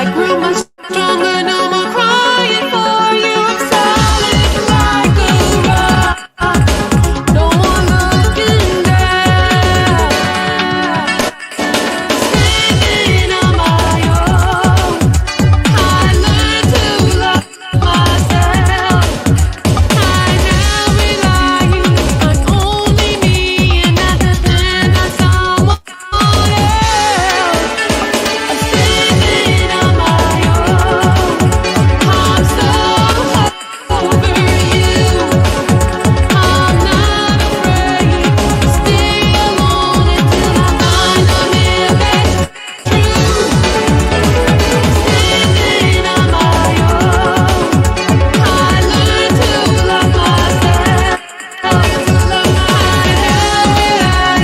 I grew much stronger, no more crying for you. I'm solid like a rock, no more looking down. Standing on my own, I learned to love myself. I now rely on only me and not depend on someone else. I'm standing on my own. I'm so over you. I'm not afraid to stay alone until I find a man that's true. Standing on my own, I learned to love myself. I now rely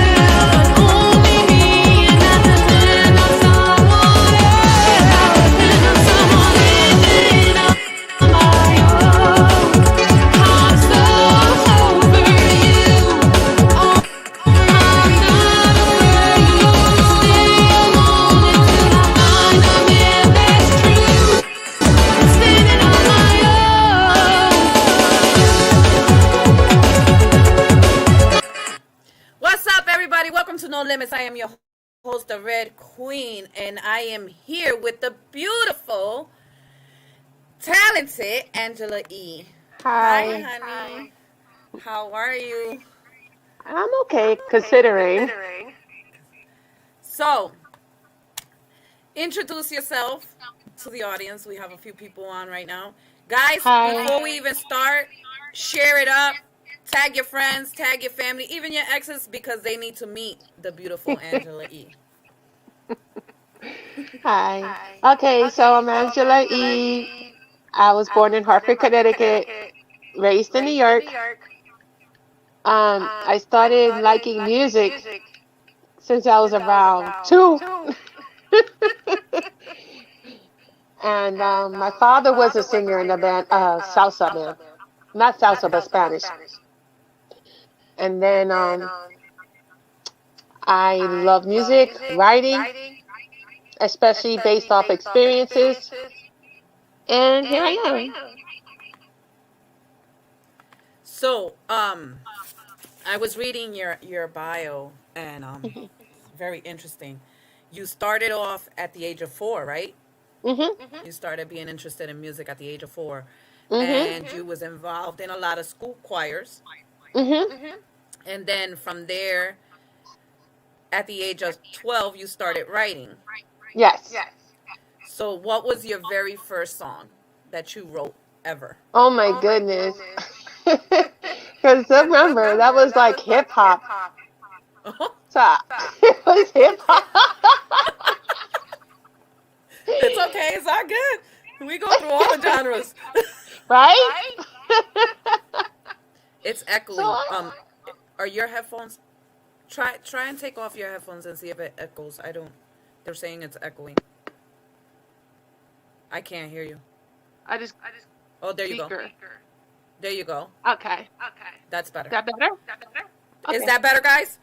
on only me and not depend on someone else. Depend on someone standing on my own. I'm so over you. Oh, I'm not afraid to stay alone until I find a man that's true. Standing on my own. What's up, everybody? Welcome to No Limits. I am your host, the Red Queen, and I am here with the beautiful, talented Angela E. Hi, Hi, honey. How are you? I'm okay considering. So, introduce yourself to the audience. We have a few people on right now. Guys, Hi. before we even start, share it up. Tag your friends, tag your family, even your exes, because they need to meet the beautiful Angela E. Hi. Okay, so I'm Angela E. I was born in Hartford, Connecticut, raised in New York. I started liking music since I was around 2. And my father was a singer in the band, salsa band. Not salsa, but Spanish. And then I love music, writing, especially based off experiences. And here I am. So, I was reading your bio, and very interesting. You started off at the age of 4, right? Mm-hmm. You started being interested in music at the age of 4, Mm-hmm. and you was involved in a lot of school choirs. Mm-hmm. And then from there, at the age of 12, you started writing. Yes. So, what was your very first song that you wrote ever? Oh my goodness. Because remember, that was like hip hop. So it was hip hop. It's okay. It's all good. We go through all the genres. Right? It's echoing. So, Are your headphones? Try and take off your headphones and see if it echoes. I don't. They're saying it's echoing. I can't hear you. I just Oh, there you go. speaker. There you go. Okay. That's better. Is that better? Is Okay. that better, guys?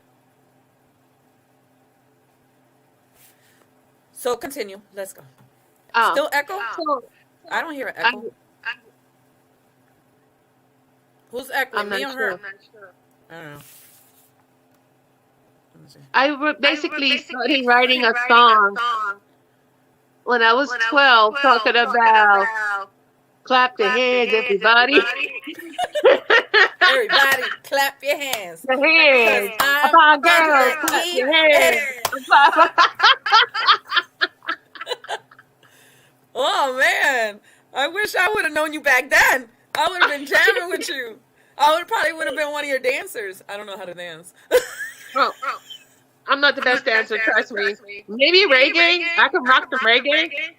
So continue. Let's go. Still echo? So, I don't hear an I'm, echo. Who's echoing? I'm not Me or her? sure. I don't know. Let me see. I basically started writing a song when I was 12, talking about clap the hands, everybody. Everybody, clap your hands. The hands. I'm About girls, Angela clap E. your hands. Oh man, I wish I would have known you back then. I would have been jamming with you. I probably would have been one of your dancers. I don't know how to dance. Oh, I'm not the best dancer, trust me. Maybe reggae. I can rock the reggae.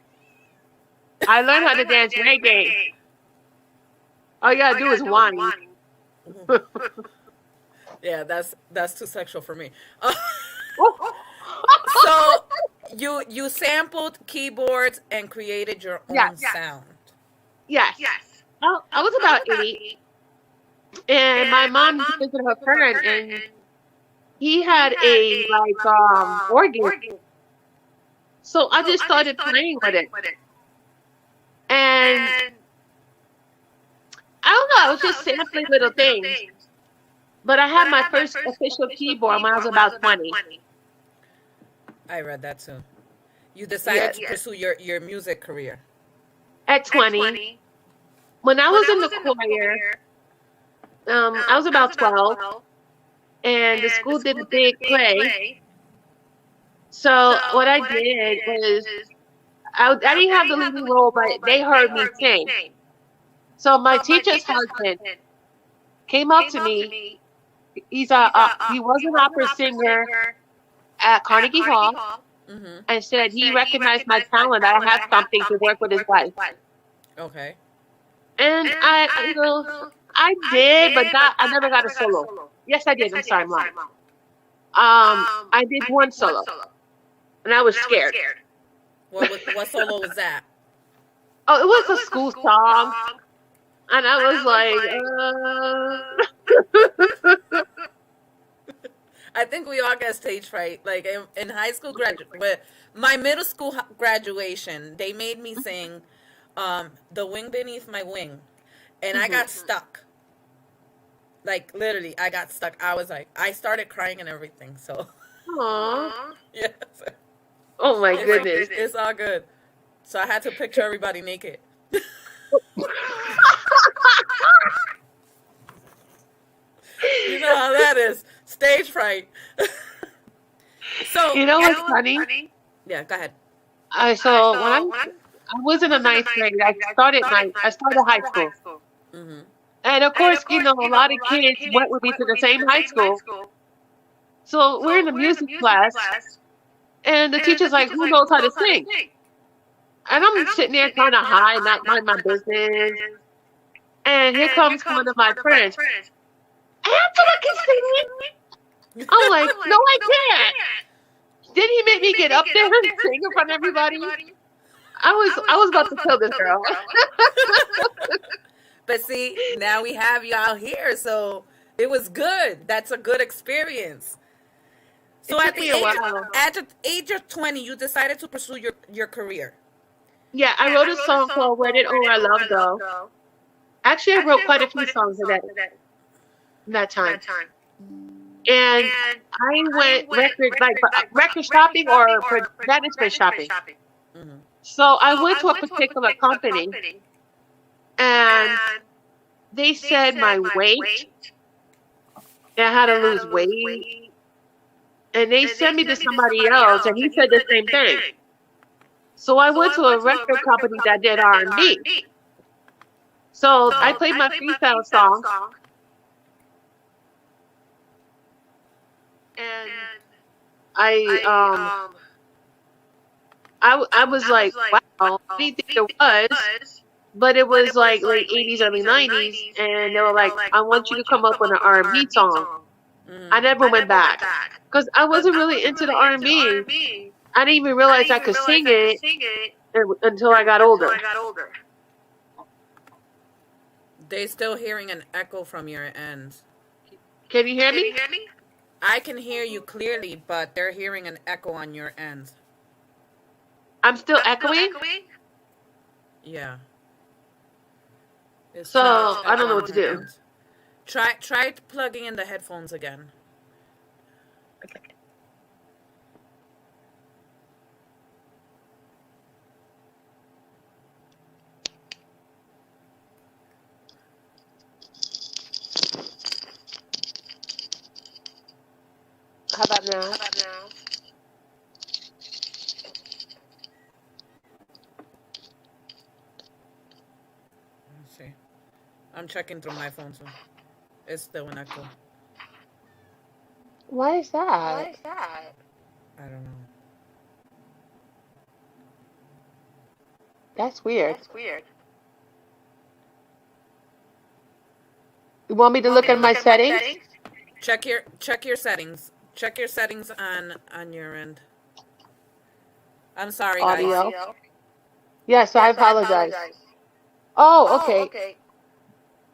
I learned how to dance reggae. All you gotta do is whine. Yeah, that's too sexual for me. So you sampled keyboards and created your own sound. Yes. I was about 8, and my mom visited her friend, and he had a organ. So I just started playing with it. And I don't know, I was just sampling little things. But I had my first official keyboard when I was about 20. I read that too. You decided Yes, to pursue your music career. at 20. When I was in the choir, I was about 12, and the school did a big play. So what I did was, I didn't have the leading role, but they heard me sing. So my teacher's husband came up to me. He was an opera singer at Carnegie Hall, Mm-hmm. and said he recognized my talent. I had something to work with his wife. Okay. And I did, but not. I never got a solo. Yes, I did. I'm sorry, I'm lying. I did one solo, and I was scared. What solo was that? Oh, it was a school song, and I was like, I think we all get stage fright. Like in high school but my middle school graduation, they made me sing "The Wing Beneath My Wing," and I got stuck. Like literally, I got stuck. I was like, I started crying and everything. So, Aww. yeah, Oh my goodness. it's all good. So I had to picture everybody naked. You know how that is. Stage fright. So You know what's funny? yeah, go ahead. So when I was in the ninth grade, I started high school. Mm-hmm. And of course, a lot of kids went with me to the same high school. So we're in the music class, and the teacher's like, "Who knows how to sing?" And I'm sitting there trying to hide, not mind my business. And here comes one of my friends. Angela can sing. I'm like, "No, I can't." Then he made me get up there and sing in front of everybody. I was about to kill this girl. But see, now we have you out here, so it was good. That's a good experience. So It at took me a while. the age of 20, you decided to pursue your career. Yeah, I wrote a song called "Where Did All Our Love Go." Actually, I wrote quite a few songs in that time. And I went record shopping or management shopping. Mm-hmm. So I went to a particular company, and they said my weight, and I had to lose weight, and they sent me to somebody else, and he said the same thing. So I went to a record company that did R&B. So I played my freestyle song, and I I was like, wow, I didn't think it was, but it was like late 80s, early 90s, and they were like, I want you to come up with an R&B song. Mm-hmm. I never went back because I wasn't really into the R&B. I didn't even realize I could sing it until I got older. They still hearing an echo from your end. Can you hear me? I can hear you clearly, but they're hearing an echo on your end. I'm still echoing? Yeah. It's So, too much I don't know echo what to on your do. end. Try plugging in the headphones again. How about now? Let's see. I'm checking through my phone too. It's still an echo. Why is that? I don't know. That's weird. You want me to look at my settings? Check your settings. Check your settings on your end. I'm sorry, guys. Audio. Yes, I apologize. Oh, okay.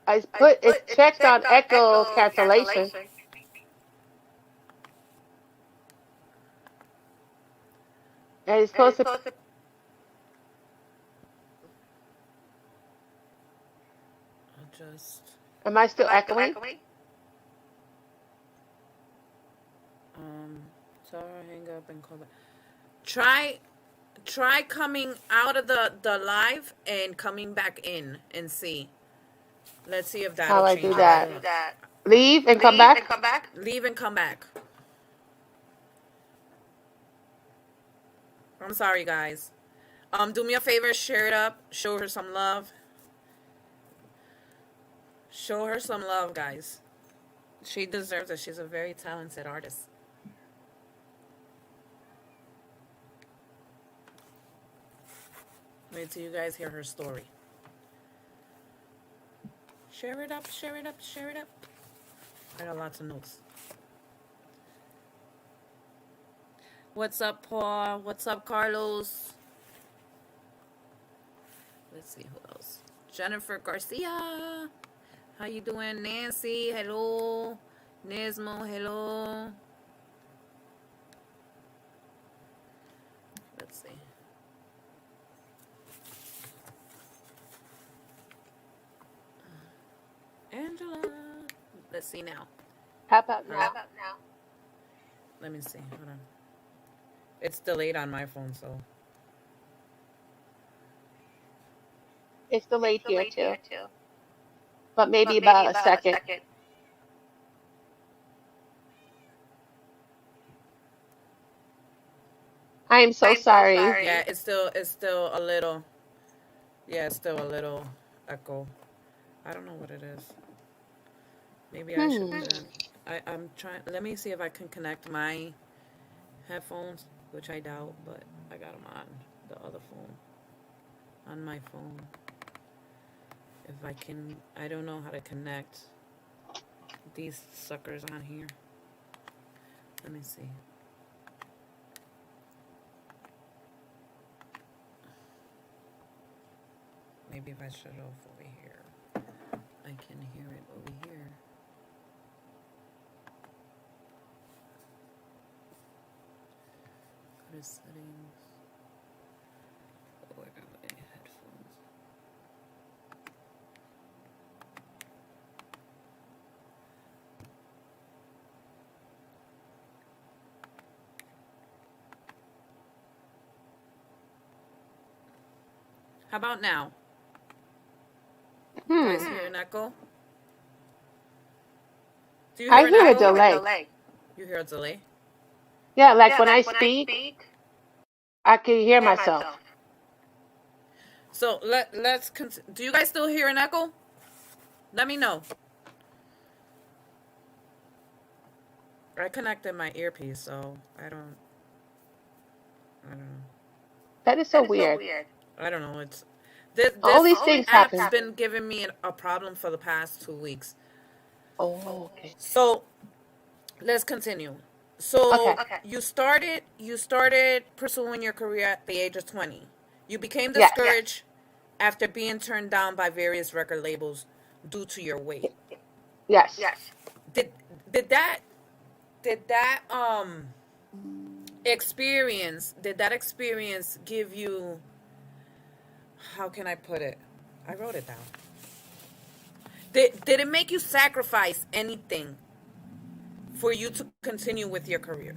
It's checked on echo cancellation. And it's supposed to. just Am I still echoing? um. Tell her hang up and call back. Try coming out of the live and coming back in and see. Let's see if that'll How I change do it. I that? don't know. Leave and come back? Leave and come back. I'm sorry, guys. Do me a favor, share it up, show her some love. Show her some love, guys. She deserves it. She's a very talented artist. Wait till you guys hear her story. Share it up, share it up, share it up. I got lots of notes. What's up, Paul? What's up, Carlos? Let's see who else. Jennifer Garcia. How you doing? Nancy, hello. Nesmo, hello. Let's see. Angela. Let's see now. How about Her. now? Let me see. Hold on. It's delayed on my phone, so. It's delayed here too. But maybe about a second. I am so sorry. Yeah, it's still a little. Yeah, it's still a little echo. I don't know what it is. Maybe I should. I'm trying. Let me see if I can connect my headphones, which I doubt, but I got them on the other phone, on my phone. If I can, I don't know how to connect these suckers on here. Let me see. Maybe if I shut it off over here, I can hear it over here. Go to settings. Oh, I got my headphones. How about now? You guys hear an echo? Do you I hear an hear a echo? delay. You hear a delay? Yeah, like when I speak, I can hear myself. So let's. Do you guys still hear an echo? Let me know. I connected my earpiece, so I don't know. That is so weird. I don't know. It's this All these things app's happen. been giving me a problem for the past 2 weeks. Oh, okay. So let's continue. So Okay. you started pursuing your career at the age of 20. You became Yes. discouraged after being turned down by various record labels due to your weight. Yes. Did that experience give you, how can I put it? I wrote it down. Did it make you sacrifice anything for you to continue with your career?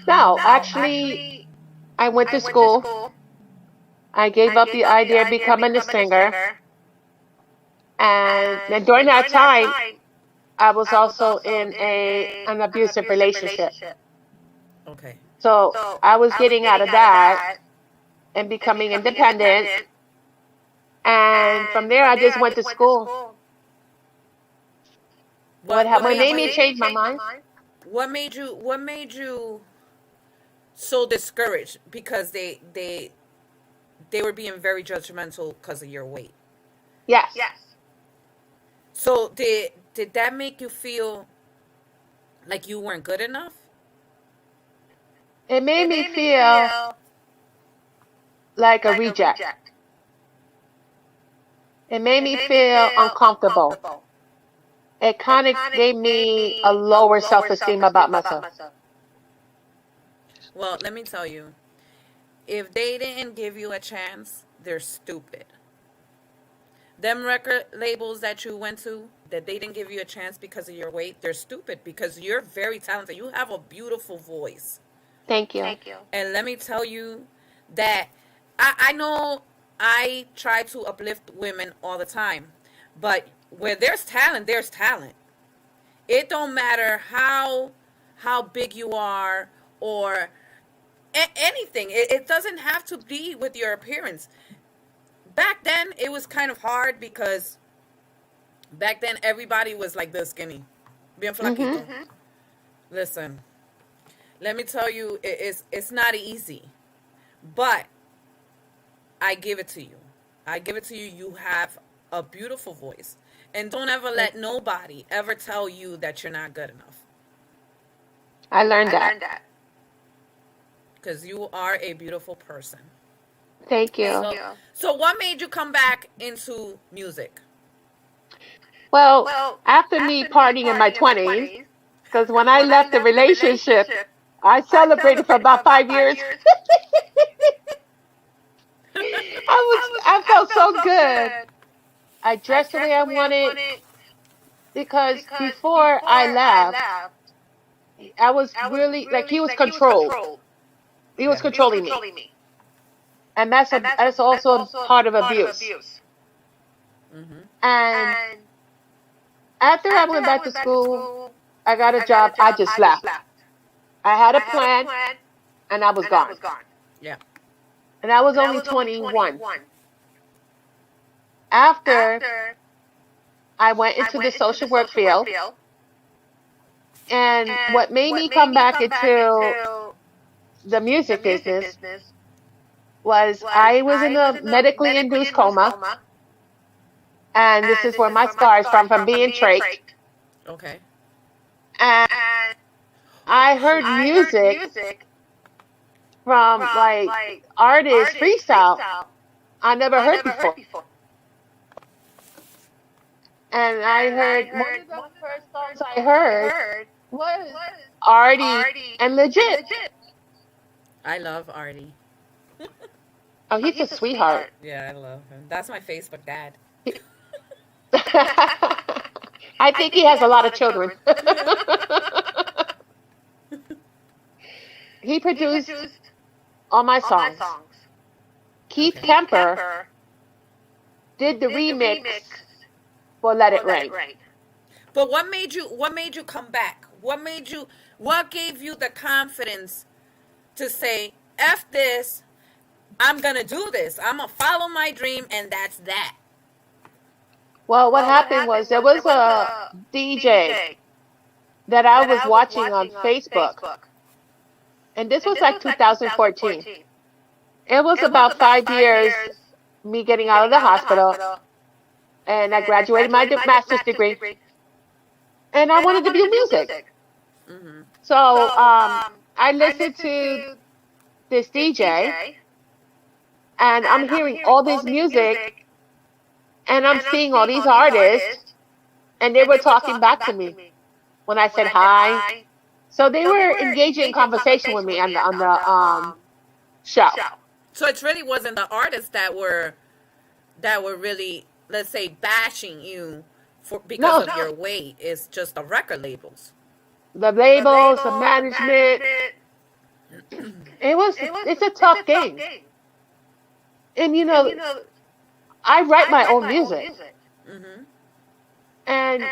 No, actually, I went to school. I gave up the idea of becoming a singer. And then during that time, I was also in an abusive relationship. Okay. So I was getting out of that and becoming independent. And from there, I just went to school. What made me change my mind? What made you so discouraged? Because they were being very judgmental because of your weight. Yes. So did that make you feel like you weren't good enough? It made me feel like a reject. It made me feel uncomfortable. It kind of gave me a lower self-esteem about myself. Well, let me tell you, if they didn't give you a chance, they're stupid. Them record labels that you went to, that they didn't give you a chance because of your weight, they're stupid because you're very talented. You have a beautiful voice. Thank you. And let me tell you that I know I try to uplift women all the time, but where there's talent, there's talent. It don't matter how big you are or anything. It doesn't have to be with your appearance. Back then, it was kind of hard because back then everybody was like this skinny, bien flaquito. Listen, let me tell you, it's not easy, but I give it to you. I give it to you. You have a beautiful voice, and don't ever let nobody ever tell you that you're not good enough. I learned that. Because you are a beautiful person. Thank you. So what made you come back into music? Well, after me partying in my 20s, because when I left the relationship, I celebrated for about 5 years. I felt so good. I dressed the way I wanted because before I left, I was really like he was controlled. He was controlling me, and that's also a part of abuse. And after I went back to school, I got a job. I just left. I had a plan, and I was gone. Yeah. And I was only 21. After I went into the social work field, and what made me come back into the music business was I was in a medically induced coma, and this is where my scar is from being trached. Okay. And I heard music from like artists freestyle I never heard before. And I heard one of the first songs I heard was Artie and Legit. I love Artie. Oh, he's a sweetheart. Yeah, I love him. That's my Facebook dad. I think he has a lot of children. He produced all my songs. Keith Kemper did the remix for Let It Rain. But what made you come back? What gave you the confidence to say, F this, I'm gonna do this. I'm gonna follow my dream, and that's that. Well, what happened was there was a DJ that I was watching on Facebook. And this was like 2014. It was about 5 years me getting out of the hospital. And I graduated my master's degree. And I wanted to do music. So I listened to this DJ. And I'm hearing all this music. And I'm seeing all these artists. And they were talking back to me when I said hi. So they were engaging in conversation with me on the show. So it really wasn't the artists that were really, let's say, bashing you because of your weight. It's just the record labels. The labels, the management. It's a tough game. And you know, I write my own music. And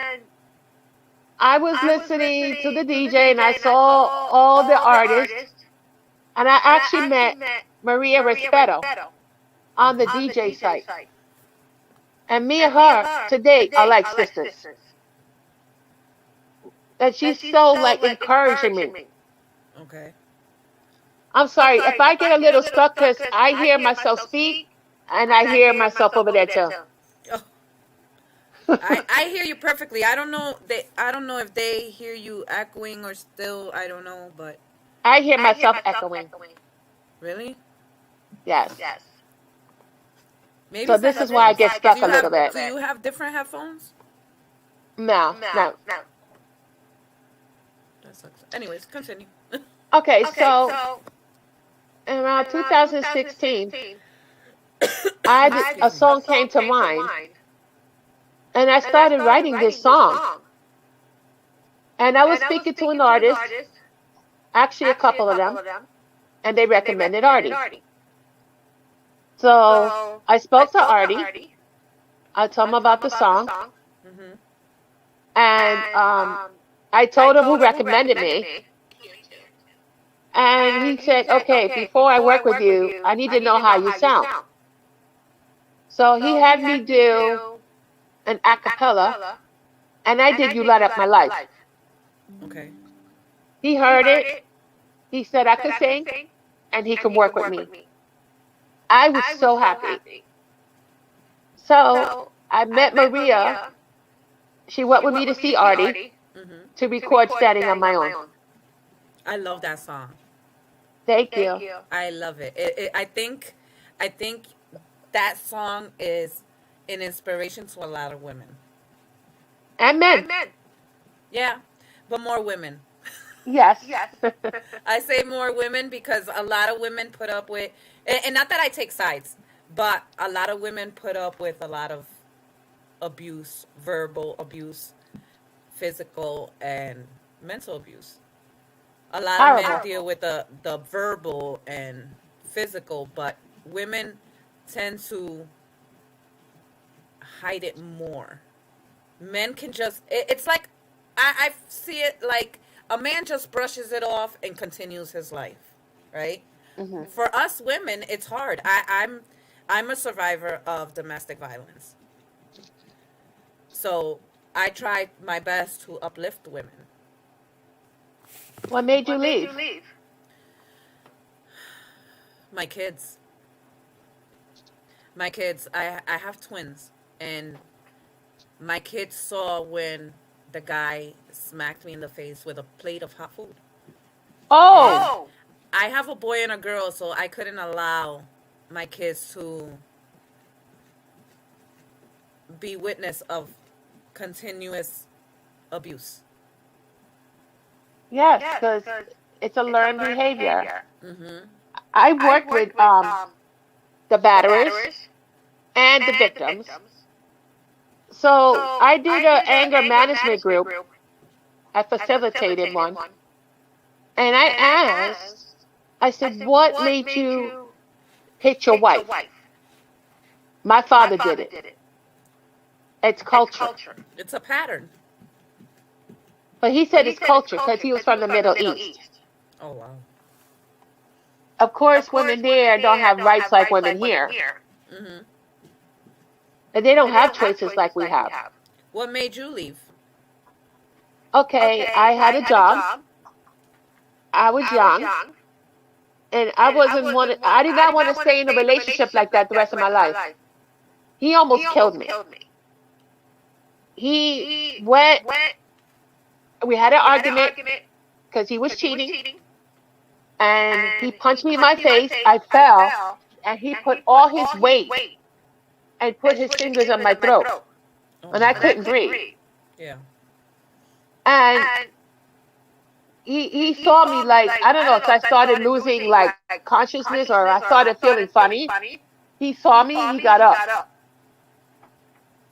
I was listening to the DJ and I saw all the artists. And I actually met Maria Respeto on the DJ site. And me and her today are like sisters. And she's so like encouraging me. Okay. I'm sorry, if I get a little stuck because I hear myself speak and I hear myself over there too. I hear you perfectly. I don't know if they hear you echoing or still. I don't know, but I hear myself echoing. Really? Yes. Maybe so this is why I get stuck a little bit. Do you have different headphones? No. That sucks. Anyways, continue. Okay, so around 2016, a song came to mind And I started writing this song. And I was speaking to an artist, actually a couple of them, and they recommended Artie. So I spoke to Artie. I told him about the song, Mm-hmm. and I told him who recommended me. And he said, okay, before I work with you, I need to know how you sound. So he had me do an a cappella, and I did You Light Up My Life. Okay. He heard it. He said I could sing, and he could work with me. I was so happy. So I met Maria. She went with me to see Artie Mm-hmm. to record Standing on My Own. I love that song. Thank you. I love it. I think that song is an inspiration to a lot of women. And men. Yeah, but more women. Yes. I say more women because a lot of women put up with, and not that I take sides, but a lot of women put up with a lot of abuse, verbal abuse, physical and mental abuse. A lot of men Horrible. deal with the verbal and physical, but women tend to hide it more. Men can just, it's like, I see it like a man just brushes it off and continues his life, right? Hmm. For us women, it's hard. I'm a survivor of domestic violence. So I try my best to uplift women. What made you leave? My kids. My kids. I have twins. And my kids saw when the guy smacked me in the face with a plate of hot food. Oh, I have a boy and a girl, so I couldn't allow my kids to be witness of continuous abuse. yes, because it's a learned behavior. Mm-hmm. I worked with the batterers and the victims. So I did an anger management group. I facilitated one. And I asked, I said, what made you hit your wife? My father did it. It's culture. It's a pattern. But he said it's culture because he was from the Middle East. Oh, wow. Of course, women there don't have rights like women here. Mm-hmm. And they don't have choices like we have. What made you leave? Okay, I had a job. I was young. And I did not want to stay in a relationship like that the rest of my life. He almost killed me. He went, we had an argument because he was cheating. And he punched me in my face. I fell. And he put all his weight and put his fingers on my throat. Oh, And I couldn't breathe. yeah. And he saw me like, I don't know if I started losing like consciousness or I started feeling funny. He saw me, he got up.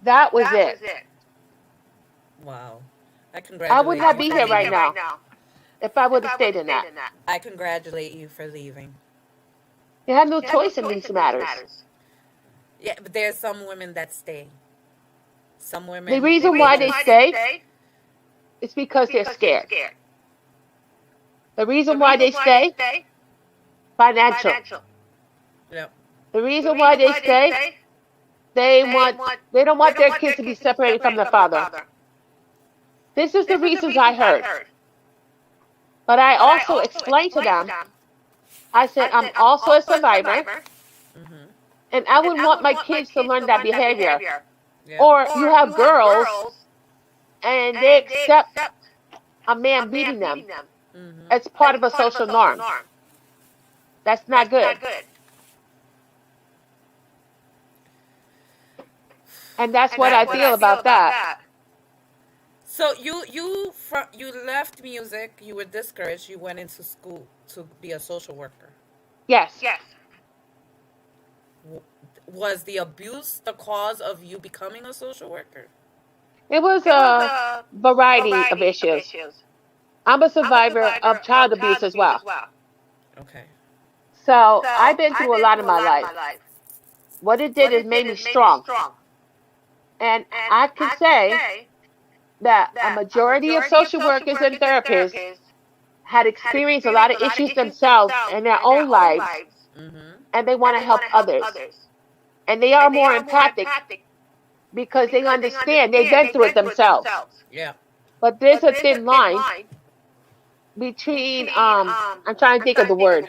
That was it. Wow. I I congratulate would you not be for here right leaving. now if I would have stayed in that. I congratulate you for leaving. You have no choice in these matters. Yeah, but there's some women that stay. Some women. The reason why they stay is because they're scared. The reason why they stay, financial. Yep. The reason why they stay, they don't want their kids to be separated from their father. This is the reasons I heard. But I also explained to them, I said, I'm also a survivor, Mm-hmm. and I would want my kids to learn that behavior. Yeah. Or you have girls, and they accept a man beating them Mm-hmm. as part of a social norm. That's not good. And that's what I feel about that. So you left music. You were discouraged. You went into school to be a social worker. Yes. Was the abuse the cause of you becoming a social worker? It was a variety of issues. I'm a survivor of child abuse as well. Okay. So I've been through a lot in my life. What it did is made me strong. And I can say that a majority of social workers and therapists had experienced a lot of issues themselves in their own lives, Mm-hmm. and they want to help others. And they are more empathic because they understand they've been through it themselves. Yeah. But there's a thin line between I'm trying to think of the word.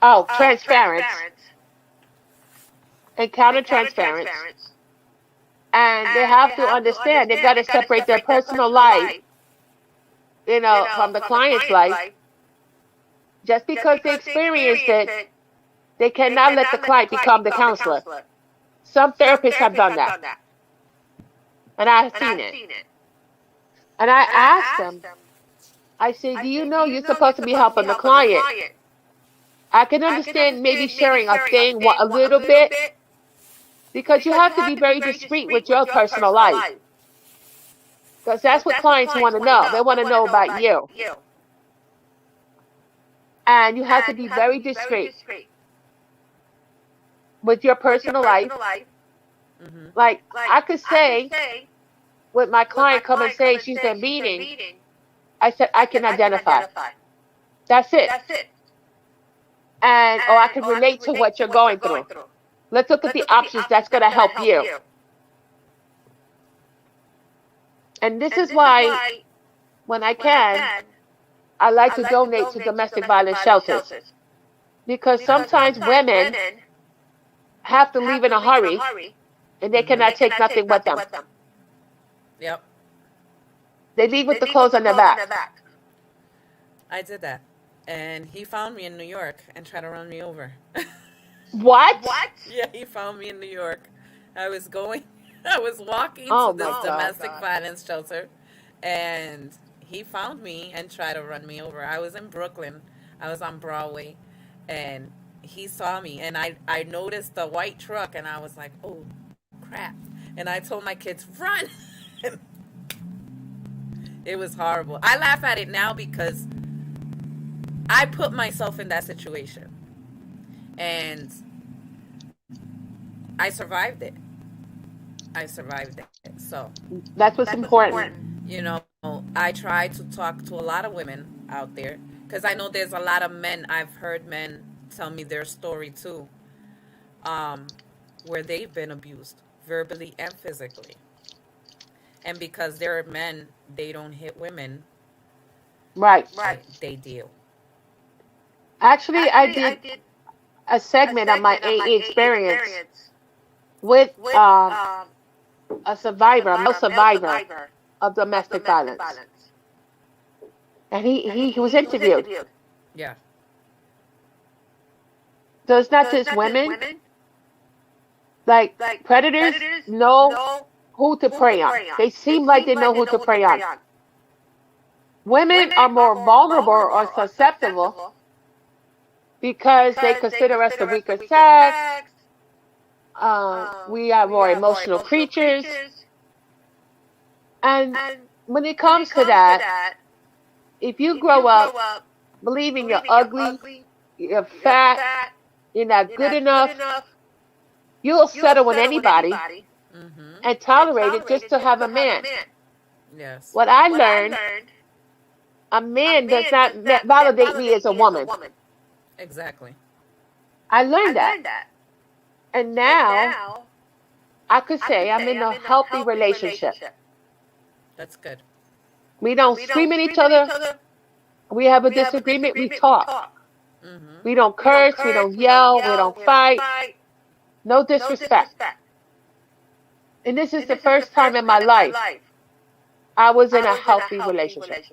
Oh, transference and counter transference. And they have to understand they've got to separate their personal life, from the client's life. Just because they experienced it, they cannot let the client become the counselor. Some therapists have done that. And I've seen it. And I asked them, I said, do you know you're supposed to be helping the client? I can understand maybe sharing a thing a little bit, because you have to be very discreet with your personal life. Because that's what clients want to know. They want to know about you. And you have to be very discreet with your personal life. Mm-hmm. Like, I could say, with my client come and say she's been meeting, I said, I can identify. That's it. And, I can relate to what you're going through. Let's look at the options that's going to help you. And this is why, when I can, I like to donate to domestic violence shelters. Because sometimes women have to leave in a hurry, and they cannot take nothing with them. Yep. They leave with the clothes on their back. I did that. And he found me in New York and tried to run me over. What? Yeah, he found me in New York. I was walking Oh to this my God. domestic violence shelter, and he found me and tried to run me over. I was in Brooklyn. I was on Broadway, and he saw me, and I noticed the white truck, and I was like, oh, crap. And I told my kids, run. It was horrible. I laugh at it now because I put myself in that situation, and I survived it. So, That's what's important. I try to talk to a lot of women out there, because I know there's a lot of men. I've heard men tell me their story too, where they've been abused verbally and physically. And because they're men, they don't hit women. Right. They deal. Actually, I did a segment on my AE experience with a male survivor of domestic violence. And he was interviewed. Yeah. So it's not just women. Like, predators know who to prey on. They seem like they know who to prey on. Women are more vulnerable or susceptible because they consider us the weaker sex. We are more emotional creatures. And when it comes to that, if you grow up believing you're ugly, you're fat, you're not good enough, you'll settle with anybody Mm-hmm. and tolerate it just to have a man. Yes. What I learned, a man does not validate me as a woman. Exactly. I learned that. And now, I could say I'm in a healthy relationship. That's good. We don't scream at each other. We have a disagreement, we talk. Mm-hmm. We don't curse, we don't yell, we don't fight. No disrespect. And this is the first time in my life I was in a healthy relationship.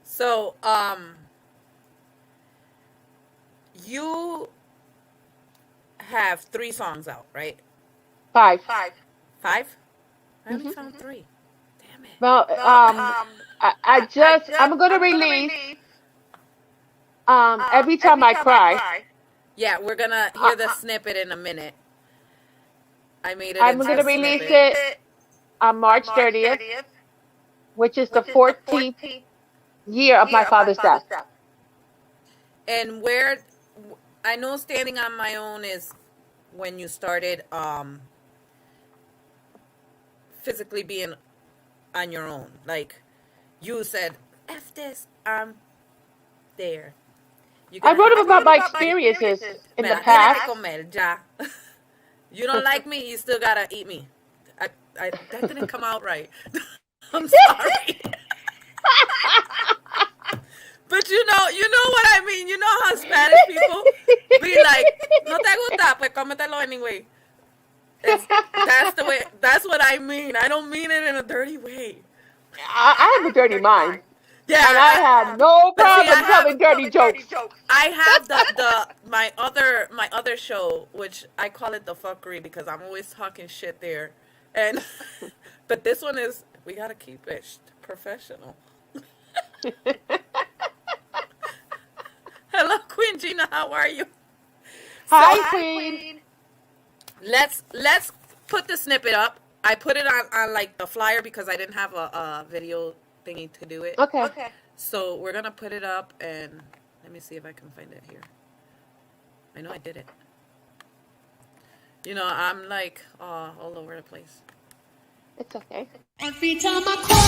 So, you have 3 songs out, right? 5. 5? I only found 3. Damn it. Well, I'm going to release Every Time I Cry. Yeah, we're gonna hear the snippet in a minute. I made it I'm into going to a release snippet. it on March 30th, which is the 14th year of my father's death. And where I know standing on my own is when you started physically being on your own. Like you said, F this, I'm there. You're I gonna wrote have about my experiences in Me the la tienes que past. comer ya. You don't like me, you still gotta eat me. That didn't come out right. I'm sorry. But you know what I mean. You know how Spanish people be like, "No te gusta, pues cómetelo anyway." That's the way. That's what I mean. I don't mean it in a dirty way. I have a dirty mind, Yeah, and I have no but see, problem telling dirty jokes. I have the my other show, which I call it the fuckery because I'm always talking shit there, and but this one is we gotta keep it professional. Hello, Queen Gina. How are you? Hi, Queen. Let's put the snippet up. I put it on like the flyer because I didn't have a video thingy to do it. Okay. So we're gonna put it up and let me see if I can find it here. I know I did it. You know, I'm like all over the place. It's okay. Every time I call,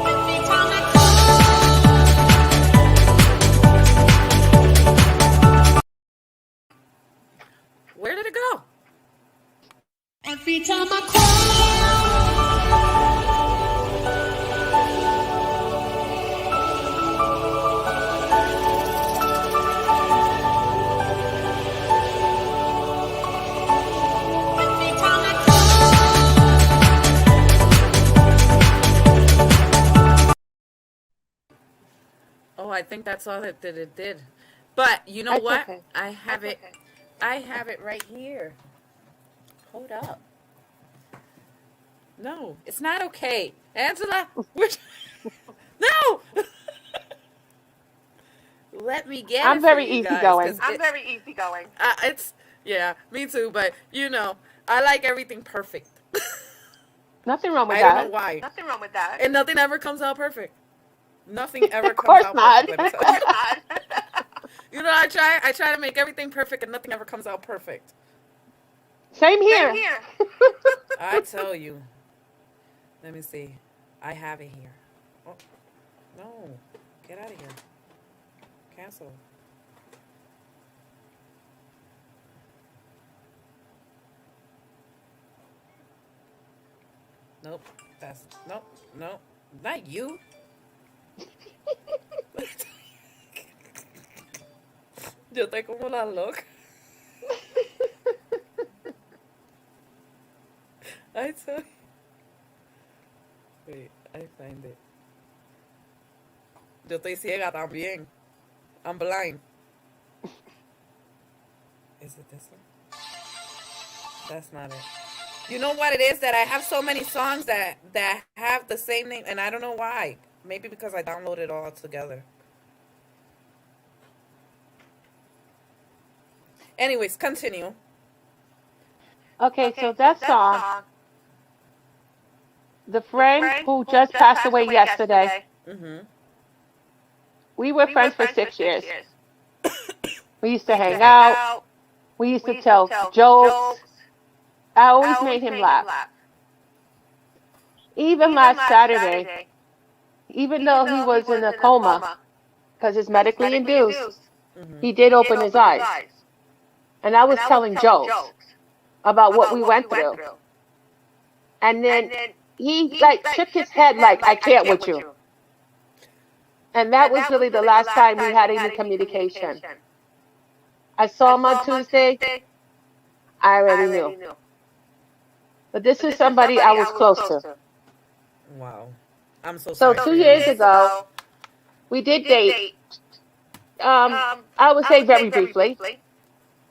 every time I Where did it go? every time I call, every time I call. Oh, I think that's all that it did. But you know It's what? okay. I have it. I have it right here. Hold up. No, it's not okay, Angela. No. Let me get I'm it very for you guys, easygoing. 'cause very easygoing. it's yeah, me too. But you know, I like everything perfect. Nothing wrong with I don't that. know why, Nothing wrong with that. and nothing ever comes out perfect. Nothing ever Of comes course out not. perfect. Let me tell you. You know, I try to make everything perfect, and nothing ever comes out perfect. Same here. I tell you. Let me see. I have it here. Oh, no. Get out of here. Cancel. Nope. Nope. Not you. Yo estoy como la loca. I tell you. Wait, I find it. Yo estoy ciega también. I'm blind. Is it this one? That's not it. You know what it is that I have so many songs that have the same name, and I don't know why. Maybe because I downloaded it all together. Anyways, continue. Okay, so that song, the friend who just passed away yesterday, Mm-hmm. we were friends for 6 years. We used to hang Okay. out. We used to tell jokes. I always made him laugh. Even last Saturday, even though he was in a coma, because it's medically induced, Mm-hmm. he did open his eyes. And I was telling jokes about what we went through. And then he like shook his head like, I can't with you. And that was really the last time we had any communication. I saw him on Tuesday. I already knew. But this is somebody I was close to. Wow. I'm so So sorry. 2 years ago, we did date. I would say very briefly,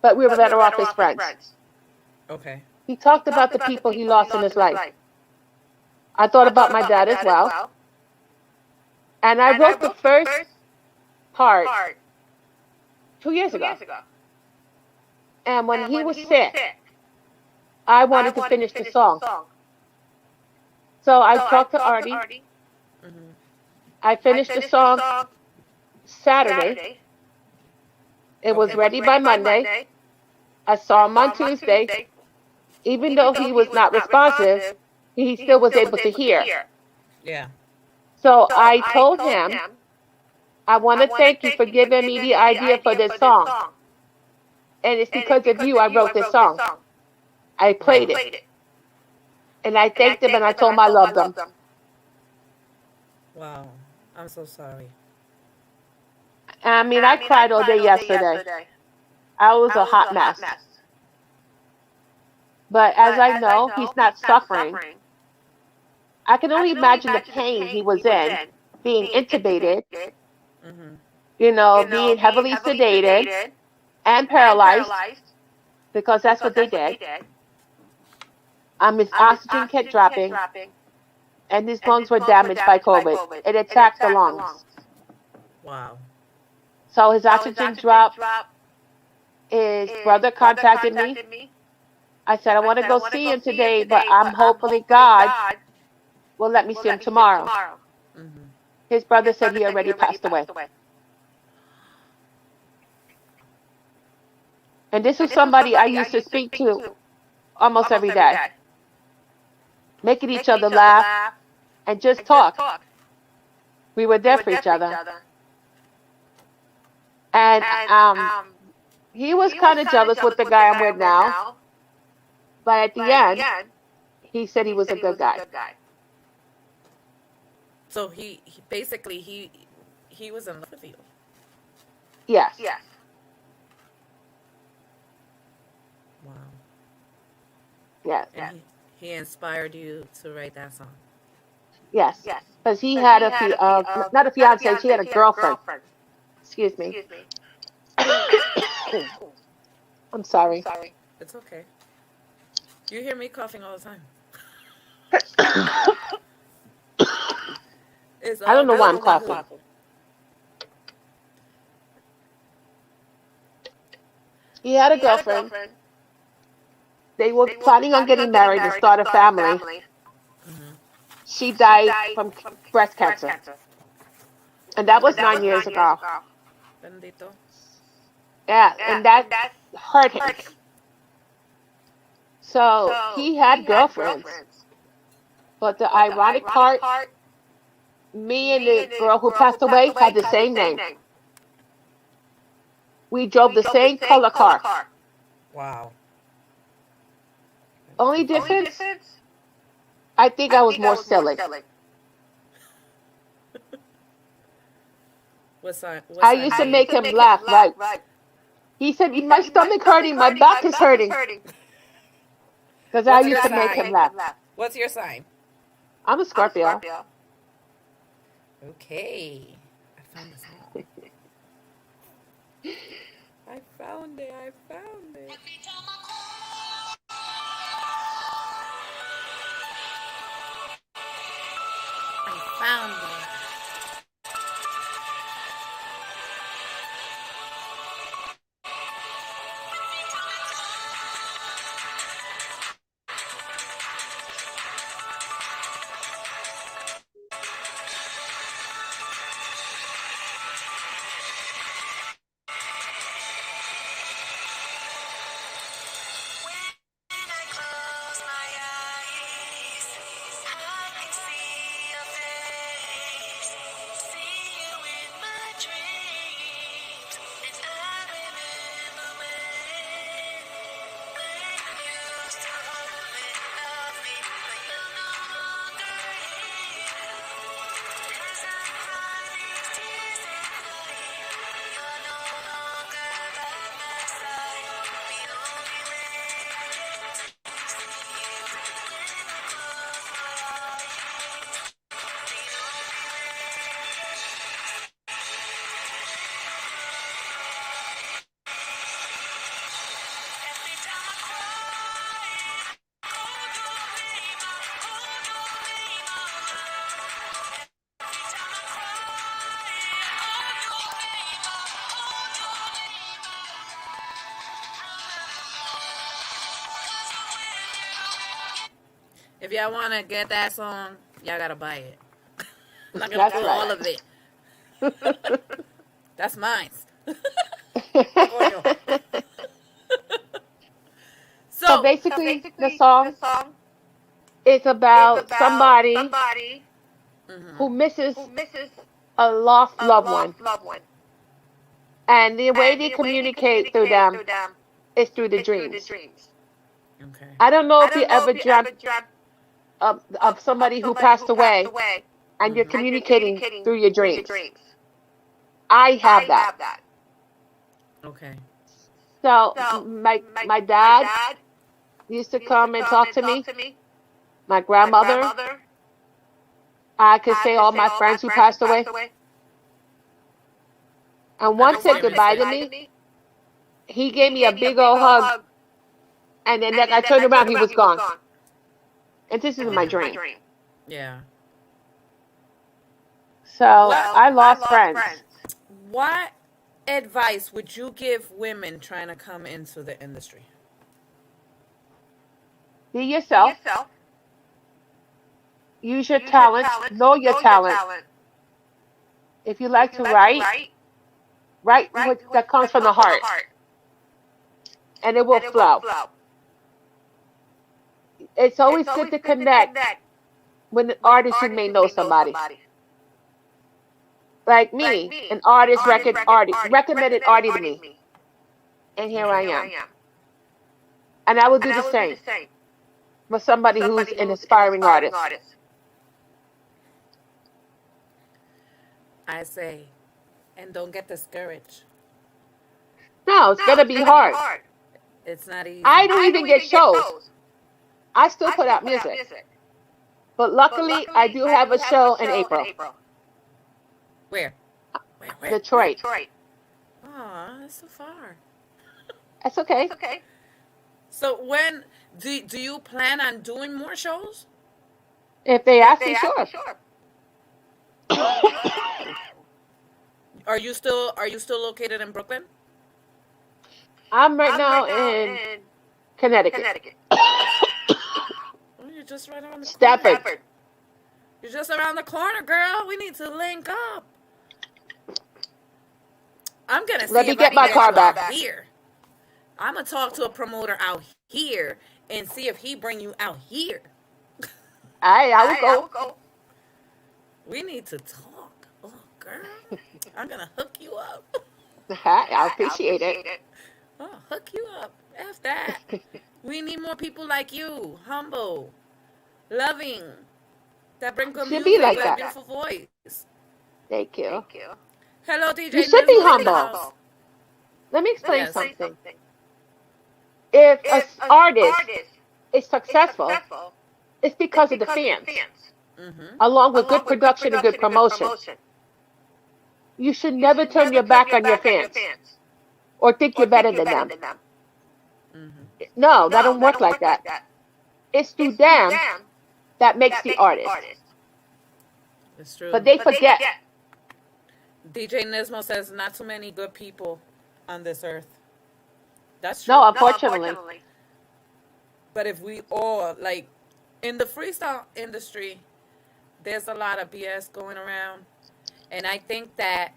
but we were better off as friends. Okay. He talked about the people he lost in his life. I thought about my dad as well. And I wrote the first part 2 years ago. And when he was sick, I wanted to finish the song. So I talked to Artie. Mm-hmm. I finished the song Saturday. It was Okay. ready by Monday. I saw him on Tuesday. Even though he was not responsive, he still was able to hear. Yeah. So I told him, I want to thank you for giving me the idea for this song. And it's because of you I wrote this song. I played it. And I thanked him and I told him I loved him. Wow. I'm so sorry. I mean, I cried all day yesterday. I was a hot mess. But as I know, he's not suffering. I can only imagine the pain he was in, being intubated, Mm-hmm. being heavily sedated and paralyzed, because that's what they did. His oxygen kept dropping, and his lungs were damaged by COVID. It attacked the lungs. Wow. So his oxygen dropped. His brother contacted me. I said, I want to go see him today, but I'm hopefully God will let me see him tomorrow. Mm-hmm. His brother said he already passed away. And this is somebody I used to speak to almost every day, making each other laugh and just talk. We were there for each other. And he was kind of jealous with the guy I'm with now, but at the end, he said he was a good guy. So he basically he was in love with you. Yes. Wow. Yes. And he inspired you to write that song. Yes. Because he had not a fiance, he had a girlfriend. Excuse me. I'm sorry. It's okay. You hear me coughing all the time. It's I don't know why I'm good with coughing. you. He had a girlfriend. They were planning on getting married and start a family. Mm-hmm. She died from breast cancer. And that was 9 years ago. Bendito. Yeah, and that hurt him. So he had girlfriends. But the ironic part, me and the girl who passed away had the same name. We drove the same color car. Wow. Only difference, I think I was more silly. What sign? I used to make him laugh, right? He said, my stomach hurting, my back is hurting. Because I used to make him laugh. What's your sign? I'm a Scorpio. Okay. I found the song. I found it. I found it. If y'all want to get that song, y'all got to buy it. I'm not going to That's pull all right. of it. That's mine. So So, basically, the song is about somebody mhm. who misses a lost loved one, and the way they communicate through them is through the dreams. Okay. I don't know if you ever dreamt of somebody who passed away and you're Mhm. communicating through your dreams. I have that. Okay. So my dad used to come and talk to me. My grandmother, I could say all my friends who passed away. And I've one said experienced goodbye it. to me. He gave me a big old hug, and then like I turned around, he was gone. And this is my dream. Yeah. So Well, I lost friends. what advice would you give women trying to come into the industry? Be yourself. Use your talent. Know your talent. If you like to write, write what that comes from the heart, and it will flow. It's always good to connect with an artist who may know somebody. Like me, an artist recommended Artie to me, and here I am. And I will do the same for somebody who's an aspiring artist. I say, and don't get discouraged. No, it's gonna be hard. It's not easy. I don't even get shows. I still put out music, but luckily I do have a show in April, Where? Where? Detroit. Oh, that's so far. That's okay. So when do you plan on doing more shows? If they ask me, sure. Are you still located in Brooklyn? I'm right now in Connecticut, Oh, you're just right around the corner. Stafford. You're just around the corner, girl. We need to link up. I'm gonna see Let me if I get can my get car you back. out here. I'm gonna talk to a promoter out here and see if he bring you out here. I will go. We need to talk. Oh, girl. I'm gonna hook you up. I appreciate it. Oh, hook you up. F that. We need more people like you. Humble. Loving. That bring good Should music be like with a that. beautiful voice. Thank you. Hello, DJ You should be Nismo in the humble. house. Let me explain Yes. something. If an artist is successful, it's because of the fans, Mm-hmm. along with good production and good promotion. You should never turn your back on your fans or think you're better than them. Mm-hmm. No, that don't work like that. It's through them that makes the artist. It's true. But they forget. DJ Nismo says not too many good people on this earth. That's true. No, unfortunately. But if we all, like, in the freestyle industry, there's a lot of BS going around. And I think that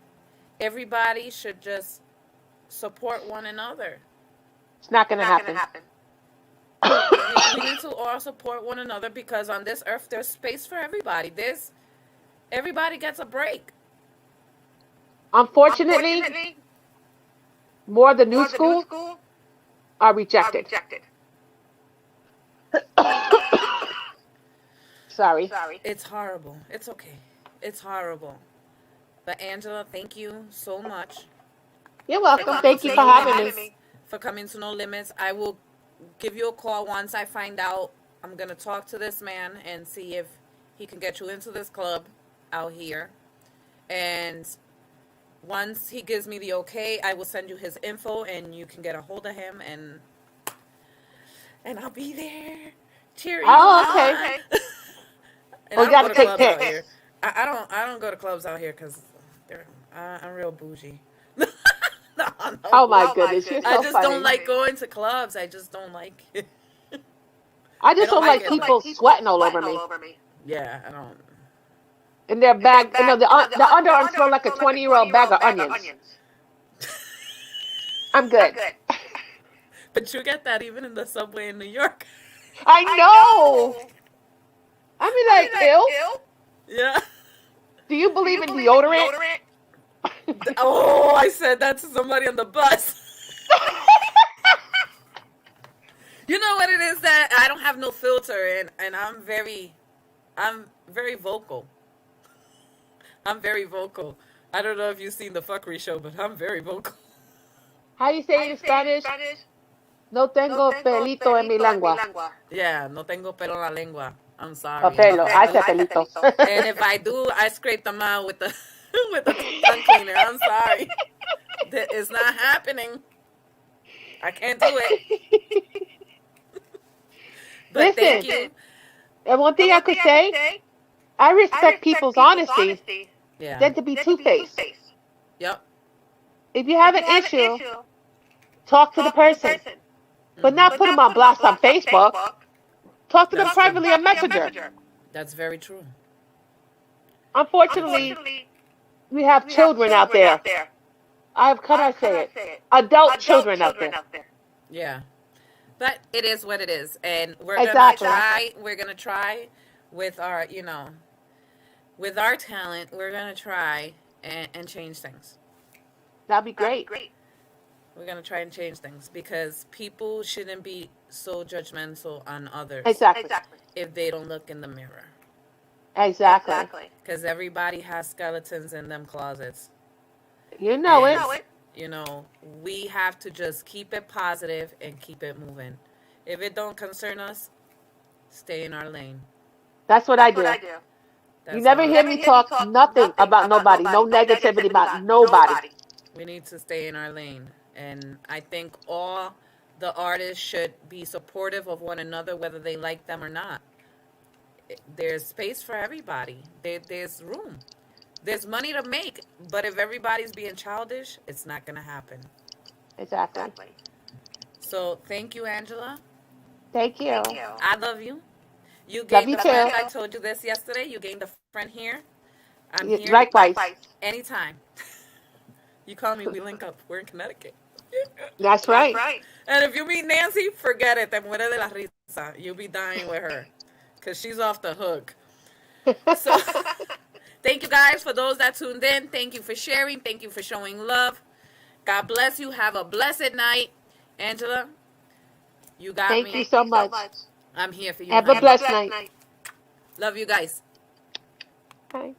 everybody should just support one another. It's not going to happen. We need to all support one another because on this earth, there's space for everybody. Everybody gets a break. Unfortunately, more of the new school are rejected. Sorry. It's horrible. It's okay. It's horrible. But Angela, thank you so much. You're welcome. Thank you for having me. For coming to No Limits. I will give you a call once I find out. I'm going to talk to this man and see if he can get you into this club out here. And once he gives me the okay, I will send you his info and you can get a hold of him and I'll be there cheering you on. Okay. And We I got don't to go to take clubs out pics. here. I don't go to clubs out here because I'm real bougie. No. Oh my goodness, you're so I just funny. don't like going to clubs. I just don't like it. I I just don't don't like like it. people sweating all over me. Yeah, I don't. In their bag, the underarms smell like a 20-year-old bag of onions. I'm good. But you get that even in the subway in New York. I know. I mean, like, ew. Yeah. Do you believe in deodorant? Oh, I said that to somebody on the bus. You know what it is that I don't have no filter, and I'm very vocal. I'm very vocal. I don't know if you've seen the fuckery show, but I'm very vocal. How you say it in Spanish? No tengo pelito en mi lengua. Yeah, no tengo pelo en la lengua. I'm O sorry. pelo. I said pelito. And if I do, I scrape them out with the with the tongue cleaner. I'm sorry. It's not happening. I can't do it. But thank Listen, you. and one thing I could say, I respect people's honesty Yeah. than to be two-faced. Yep. If you have an issue, talk to the person, but not put them on blast on Facebook. Talk to them That's true. privately on Messenger. That's very true. Unfortunately, we have children out there. How can I say it? Adult children out there. Yeah. But it is what it is. And we're Exactly. gonna try. We're gonna try with our, with our talent. We're gonna try and change things. That'd be great. We're gonna try and change things because people shouldn't be so judgmental on others Exactly. if they don't look in the mirror. Exactly. Because everybody has skeletons in them closets. You know And, it. we have to just keep it positive and keep it moving. If it don't concern us, stay in our lane. That's what I do. That's You never all. hear me talk nothing about nobody. No negativity about nobody. We need to stay in our lane. And I think all the artists should be supportive of one another, whether they like them or not. There's space for everybody. There's room. There's money to make. But if everybody's being childish, it's not going to happen. Exactly. So thank you, Angela. Thank you. I love you. You Love gained you a friend. too. I told you this yesterday. You gained a friend here. I'm here Likewise. anytime. You call me, we link up. We're in Connecticut. That's right. And if you meet Nancy, forget it. Te muere de la risa. You'll be dying with her. Because she's off the hook. So, thank you guys for those that tuned in. Thank you for sharing. Thank you for showing love. God bless you. Have a blessed night. Angela, you got me. Thank you so much. I'm here for you. Have a honey. blessed night. Love you guys. Bye.